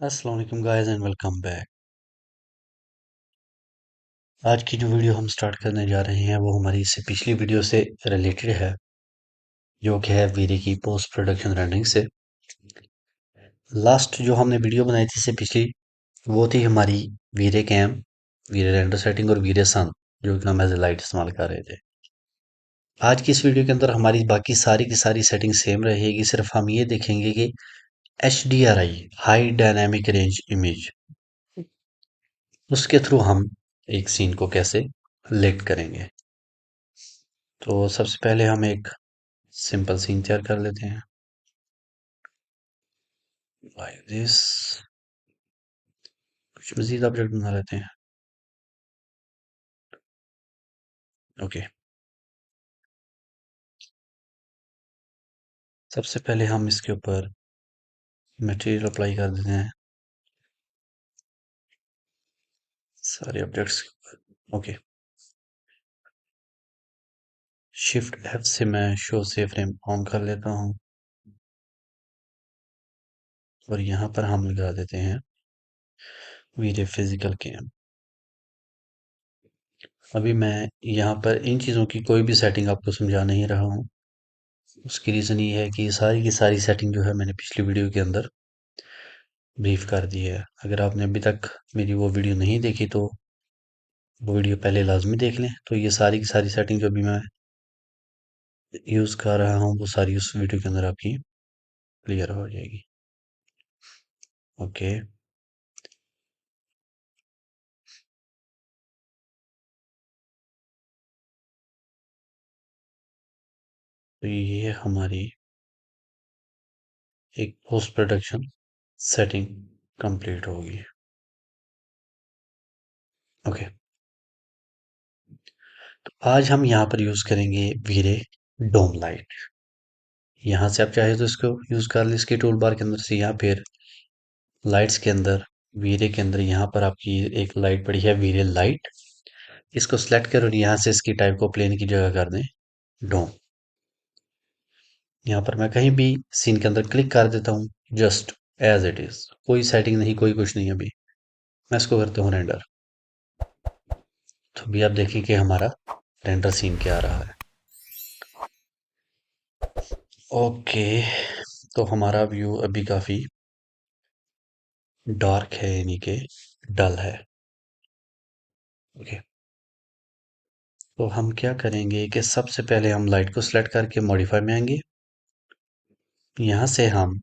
अस्सलाम वालेकुम guys and welcome back. आज की जो वीडियो हम स्टार्ट करने जा रहे हैं वो हमारी इससे पिछली वीडियो से रिलेटेड है, जो कि है वीरे की पोस्ट प्रोडक्शन रेंडरिंग से। लास्ट जो हमने वीडियो बनाई थी इससे पिछली, वो थी हमारी वीरे कैम, वीरे रेंडर सेटिंग और वीरे सन, जो कि हम एज ए लाइट इस्तेमाल कर रहे थे। आज की इस वीडियो के अंदर हमारी बाकी सारी की सारी सेटिंग सेम रहेगी, सिर्फ हम ये देखेंगे कि HDRI, high dynamic range image, उसके थ्रू हम एक सीन को कैसे लेट करेंगे। तो सबसे पहले हम एक सिंपल सीन तैयार कर लेते हैं लाइक दिस। कुछ मजीद ऑब्जेक्ट बना लेते हैं। ओके, सबसे पहले हम इसके ऊपर मटेरियल अप्लाई कर देते हैं सारे ऑब्जेक्ट्स के ऊपर। ओके, शिफ्ट F से मैं शो से फ्रेम ऑन कर लेता हूँ और यहाँ पर हम लगा देते हैं वीरे फिजिकल कैम। अभी मैं यहाँ पर इन चीज़ों की कोई भी सेटिंग आपको समझा नहीं रहा हूँ। उसकी रीज़न ये है कि सारी की सारी सेटिंग जो है मैंने पिछली वीडियो के अंदर ब्रीफ कर दी है। अगर आपने अभी तक मेरी वो वीडियो नहीं देखी तो वो वीडियो पहले लाजमी देख लें, तो ये सारी की सारी सेटिंग जो अभी मैं यूज़ कर रहा हूँ वो सारी उस वीडियो के अंदर आपकी क्लियर हो जाएगी। ओके, तो ये हमारी एक पोस्ट प्रोडक्शन सेटिंग कंप्लीट होगी। ओके, तो आज हम यहाँ पर यूज़ करेंगे वीरे डोम लाइट। यहाँ से आप चाहे तो इसको यूज़ कर लें इसके टूल बार के अंदर से, या फिर लाइट्स के अंदर, वीरे के अंदर यहाँ पर आपकी एक लाइट पड़ी है वीरे लाइट। इसको सिलेक्ट करो और यहाँ से इसकी टाइप को प्लेन की जगह कर दें डोम। यहाँ पर मैं कहीं भी सीन के अंदर क्लिक कर देता हूँ, जस्ट एज इट इज, कोई सेटिंग नहीं, कोई कुछ नहीं। अभी मैं इसको करता हूँ रेंडर, तो अभी आप देखें कि हमारा रेंडर सीन क्या आ रहा है। ओके, तो हमारा व्यू अभी काफी डार्क है, यानी कि डल है। ओके, तो हम क्या करेंगे कि सबसे पहले हम लाइट को सिलेक्ट करके मॉडिफाई में आएंगे। यहाँ से हम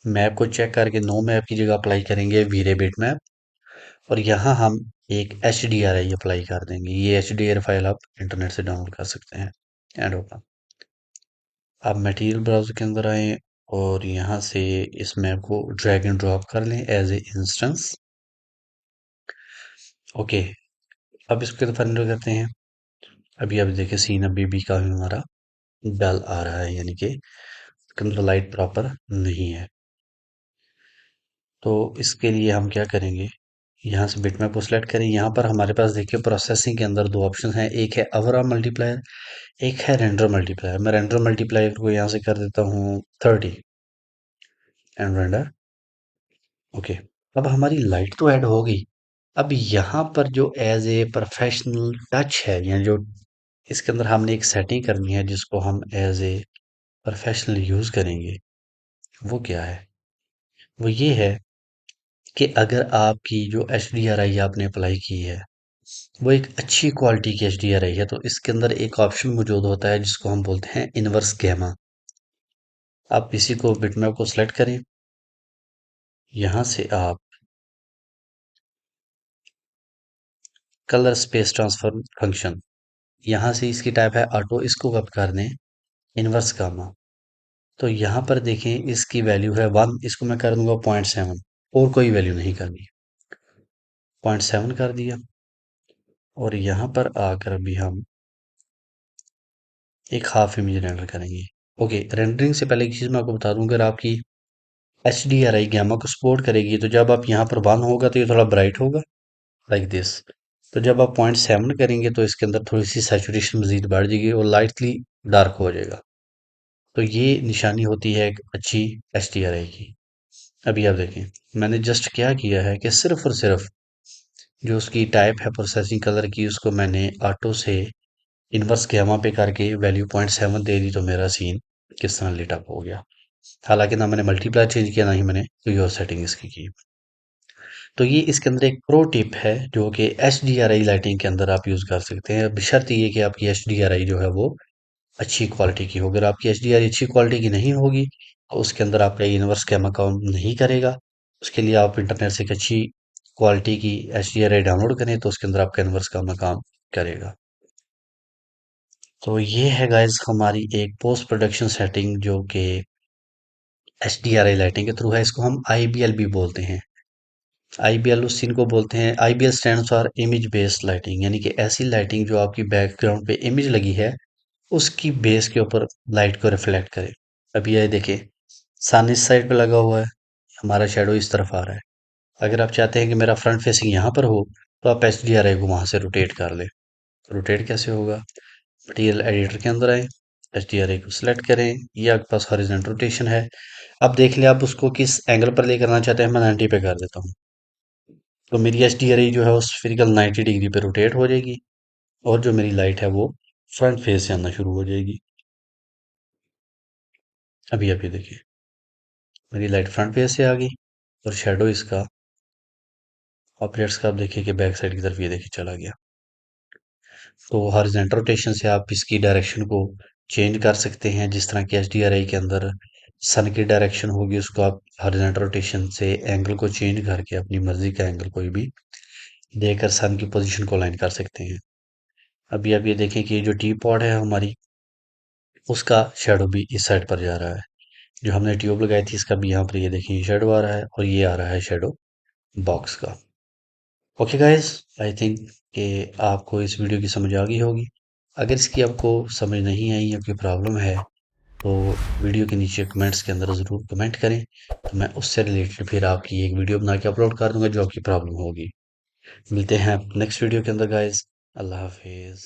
मैप को चेक करके नो मैप की जगह अप्लाई करेंगे वीरे बिट मैप, और यहाँ हम एक HDRI अप्लाई कर देंगे। ये HDRI फाइल आप इंटरनेट से डाउनलोड कर सकते हैं। And open. आप मटेरियल ब्राउज़र के अंदर आए और यहाँ से इस मैप को ड्रैग एंड ड्रॉप कर लें एज ए इंस्टेंस। ओके, अब इसको तो रेंडर करते हैं। अभी आप देखिए सीन अभी भी काफी हमारा डल आ रहा है, यानी कि कंट्रोल लाइट प्रॉपर नहीं है। तो इसके लिए हम क्या करेंगे, यहाँ से बिटमैप को सिलेक्ट करें। यहाँ पर हमारे पास देखिए प्रोसेसिंग के अंदर दो ऑप्शन हैं, एक है अवरा मल्टीप्लायर, एक है रेंडर मल्टीप्लायर। मैं रेंडर मल्टीप्लायर को यहाँ से कर देता हूँ 30 एंड रेंडर। ओके, अब हमारी लाइट तो ऐड हो गई। अब यहाँ पर जो एज ए प्रोफेशनल टच है, या जो इसके अंदर हमने एक सेटिंग करनी है जिसको हम एज ए प्रोफेशनल यूज करेंगे, वो क्या है? वो ये है कि अगर आपकी जो HDRI आपने अप्लाई की है वो एक अच्छी क्वालिटी की HDRI है, तो इसके अंदर एक ऑप्शन मौजूद होता है जिसको हम बोलते हैं इनवर्स गैमा। आप इसी को बिटमैप को सिलेक्ट करें, यहाँ से आप कलर स्पेस ट्रांसफर फंक्शन, यहाँ से इसकी टाइप है ऑटो, इसको कब कर दें इनवर्स गामा। तो यहाँ पर देखें इसकी वैल्यू है 1, इसको मैं कर दूंगा 0.7, और कोई वैल्यू नहीं करनी। 0.7 कर दिया, और यहाँ पर आकर अभी हम एक हाफ इमेज रेंडर करेंगे। ओके, रेंडरिंग से पहले एक चीज़ मैं आपको बता दूं, अगर आपकी HDRI गैमा को सपोर्ट करेगी तो जब आप यहाँ पर 1 होगा तो ये थोड़ा ब्राइट होगा लाइक दिस, तो जब आप 0.7 करेंगे तो इसके अंदर थोड़ी सी सैचुरेशन मजीद बढ़ जाएगी और लाइटली डार्क हो जाएगा। तो ये निशानी होती है एक अच्छी HDRI की। अभी आप देखें, मैंने जस्ट क्या किया है कि सिर्फ और सिर्फ जो उसकी टाइप है प्रोसेसिंग कलर की, उसको मैंने ऑटो से इनवर्स गैमा पे करके वैल्यू 0.7 दे दी, तो मेरा सीन किस तरह लिट अप हो गया। हालांकि ना मैंने मल्टीप्लाई चेंज किया, ना ही मैंने कोई और सेटिंग इसकी की। तो ये इसके अंदर एक प्रो टिप है जो कि HDRI लाइटिंग के अंदर आप यूज़ कर सकते हैं, बशर्ते ये कि आपकी HDRI जो है वो अच्छी क्वालिटी की हो। अगर आपकी HDRI अच्छी क्वालिटी की नहीं होगी तो उसके अंदर आपका इनवर्स कैमरा काम नहीं करेगा। उसके लिए आप इंटरनेट से एक अच्छी क्वालिटी की HDRI डाउनलोड करें, तो उसके अंदर आपका इनवर्स कैमरा काम करेगा। तो ये है गाइस हमारी एक पोस्ट प्रोडक्शन सेटिंग जो कि HDRI लाइटिंग के थ्रू है। इसको हम IBL भी बोलते हैं। IBL उस सीन को बोलते हैं, IBL stands for image based lighting, यानी कि ऐसी लाइटिंग जो आपकी बैकग्राउंड पे इमेज लगी है उसकी बेस के ऊपर लाइट को रिफ्लेक्ट करे। अब ये देखिए, सन इस साइड पे लगा हुआ है, हमारा शेडो इस तरफ आ रहा है। अगर आप चाहते हैं कि मेरा फ्रंट फेसिंग यहाँ पर हो तो आप HDRI को वहां से रोटेट कर लें। रोटेट कैसे होगा? मटीरियल एडिटर के अंदर आए, HDRI को सिलेक्ट करें, ये आपके पास हॉरिजॉन्टल रोटेशन है। अब देख लें आप उसको किस एंगल पर लेकर आना चाहते हैं। मैं 90 पे कर देता हूँ, तो मेरी HDRI जो है वो स्फेरिकल 90 डिग्री पे रोटेट हो जाएगी और जो मेरी लाइट है वो फ्रंट फेस से आना शुरू हो जाएगी। अभी आप ये देखिए, मेरी लाइट फ्रंट फेस से आ गई और शेडो इसका ऑपरेट्स का आप देखिए कि बैक साइड की तरफ ये देखिए चला गया। तो हॉरिजॉन्टल रोटेशन से आप इसकी डायरेक्शन को चेंज कर सकते हैं। जिस तरह की HDRI के अंदर सन की डायरेक्शन होगी, उसको आप हॉरिजॉन्टल रोटेशन से एंगल को चेंज करके अपनी मर्जी का एंगल कोई भी देकर सन की पोजीशन को अलाइन कर सकते हैं। अभी आप ये देखें कि ये जो टी पॉड है हमारी, उसका शेडो भी इस साइड पर जा रहा है। जो हमने ट्यूब लगाई थी इसका भी यहाँ पर ये देखिए शेडो आ रहा है और ये आ रहा है शेडो बॉक्स का। ओके गाइस, आई थिंक कि आपको इस वीडियो की समझ आ गई होगी। अगर इसकी आपको समझ नहीं आई या कोई प्रॉब्लम है तो वीडियो के नीचे कमेंट्स के अंदर ज़रूर कमेंट करें, तो मैं उससे रिलेटेड फिर आपकी एक वीडियो बना के अपलोड कर दूंगा जो आपकी प्रॉब्लम होगी। मिलते हैं नेक्स्ट वीडियो के अंदर गाइस। अल्लाह हाफिज़।